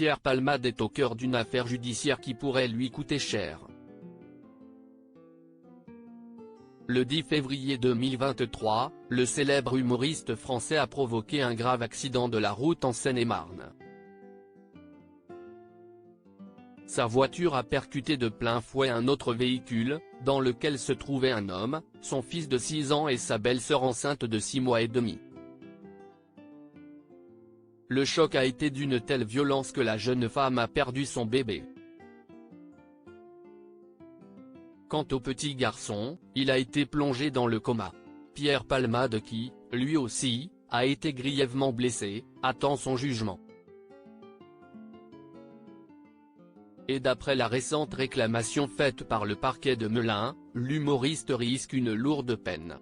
Pierre Palmade est au cœur d'une affaire judiciaire qui pourrait lui coûter cher. Le 10 février 2023, le célèbre humoriste français a provoqué un grave accident de la route en Seine-et-Marne. Sa voiture a percuté de plein fouet un autre véhicule, dans lequel se trouvait un homme, son fils de 6 ans et sa belle-sœur enceinte de 6 mois et demi. Le choc a été d'une telle violence que la jeune femme a perdu son bébé. Quant au petit garçon, il a été plongé dans le coma. Pierre Palmade qui, lui aussi, a été grièvement blessé, attend son jugement. Et d'après la récente réclamation faite par le parquet de Melun, l'humoriste risque une lourde peine.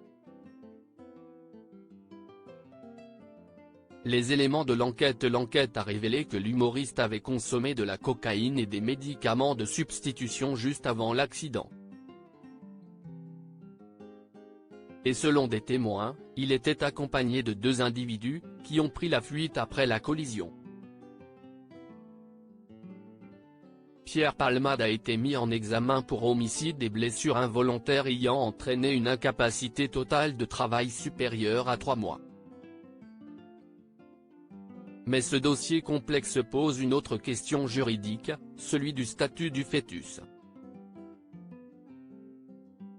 Les éléments de l'enquête a révélé que l'humoriste avait consommé de la cocaïne et des médicaments de substitution juste avant l'accident. Et selon des témoins, il était accompagné de 2 individus, qui ont pris la fuite après la collision. Pierre Palmade a été mis en examen pour homicide et blessures involontaires ayant entraîné une incapacité totale de travail supérieure à 3 mois. Mais ce dossier complexe pose une autre question juridique, celui du statut du fœtus.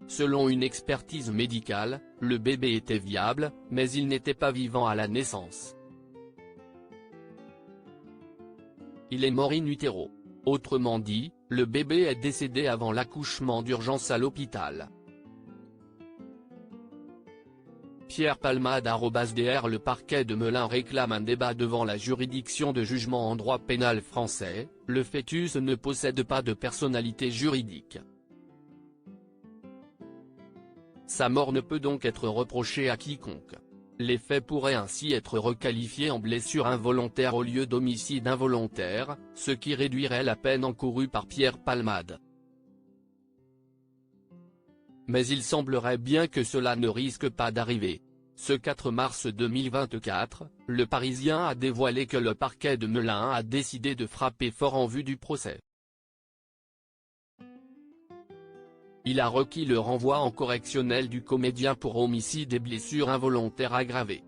Selon une expertise médicale, le bébé était viable, mais il n'était pas vivant à la naissance. Il est mort in utero. Autrement dit, le bébé est décédé avant l'accouchement d'urgence à l'hôpital. Pierre Palmade @dr Le parquet de Melun réclame un débat devant la juridiction de jugement en droit pénal français, le fœtus ne possède pas de personnalité juridique. Sa mort ne peut donc être reprochée à quiconque. Les faits pourraient ainsi être requalifiés en blessure involontaire au lieu d'homicide involontaire, ce qui réduirait la peine encourue par Pierre Palmade. Mais il semblerait bien que cela ne risque pas d'arriver. Ce 4 mars 2024, Le Parisien a dévoilé que le parquet de Melun a décidé de frapper fort en vue du procès. Il a requis le renvoi en correctionnelle du comédien pour homicide et blessures involontaires aggravées.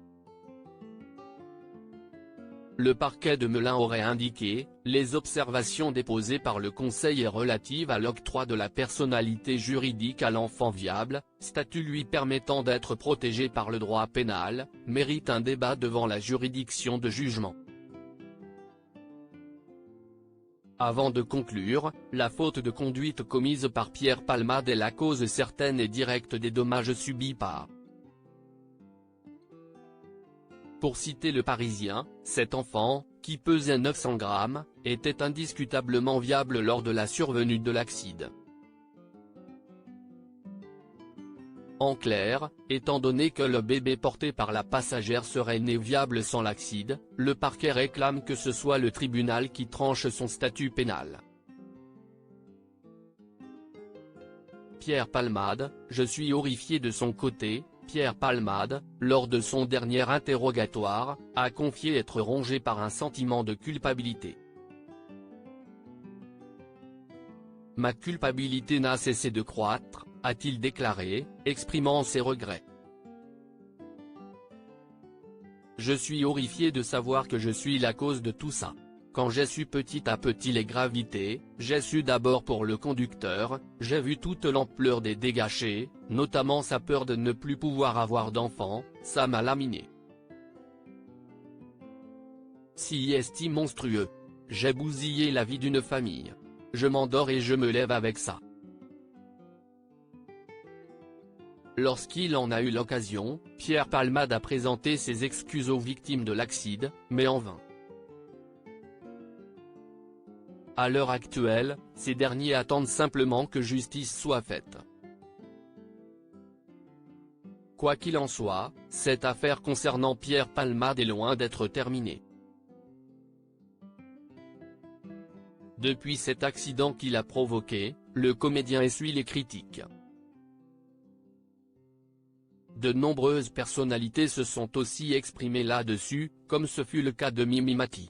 Le parquet de Melun aurait indiqué, les observations déposées par le Conseil et relatives à l'octroi de la personnalité juridique à l'enfant viable, statut lui permettant d'être protégé par le droit pénal, méritent un débat devant la juridiction de jugement. Avant de conclure, la faute de conduite commise par Pierre Palmade est la cause certaine et directe des dommages subis par. Pour citer Le Parisien, cet enfant, qui pesait 900 grammes, était indiscutablement viable lors de la survenue de l'accident. En clair, étant donné que le bébé porté par la passagère serait né viable sans l'accident, le parquet réclame que ce soit le tribunal qui tranche son statut pénal. Pierre Palmade, je suis horrifié de son côté. Pierre Palmade, lors de son dernier interrogatoire, a confié être rongé par un sentiment de culpabilité. Ma culpabilité n'a cessé de croître, a-t-il déclaré, exprimant ses regrets. Je suis horrifié de savoir que je suis la cause de tout ça. Quand j'ai su petit à petit les gravités, j'ai su d'abord pour le conducteur, j'ai vu toute l'ampleur des dégâts, notamment sa peur de ne plus pouvoir avoir d'enfant, ça m'a laminé. Si est monstrueux. J'ai bousillé la vie d'une famille. Je m'endors et je me lève avec ça. Lorsqu'il en a eu l'occasion, Pierre Palmade a présenté ses excuses aux victimes de l'accident, mais en vain. À l'heure actuelle, ces derniers attendent simplement que justice soit faite. Quoi qu'il en soit, cette affaire concernant Pierre Palmade est loin d'être terminée. Depuis cet accident qu'il a provoqué, le comédien essuie les critiques. De nombreuses personnalités se sont aussi exprimées là-dessus, comme ce fut le cas de Mimi Mati.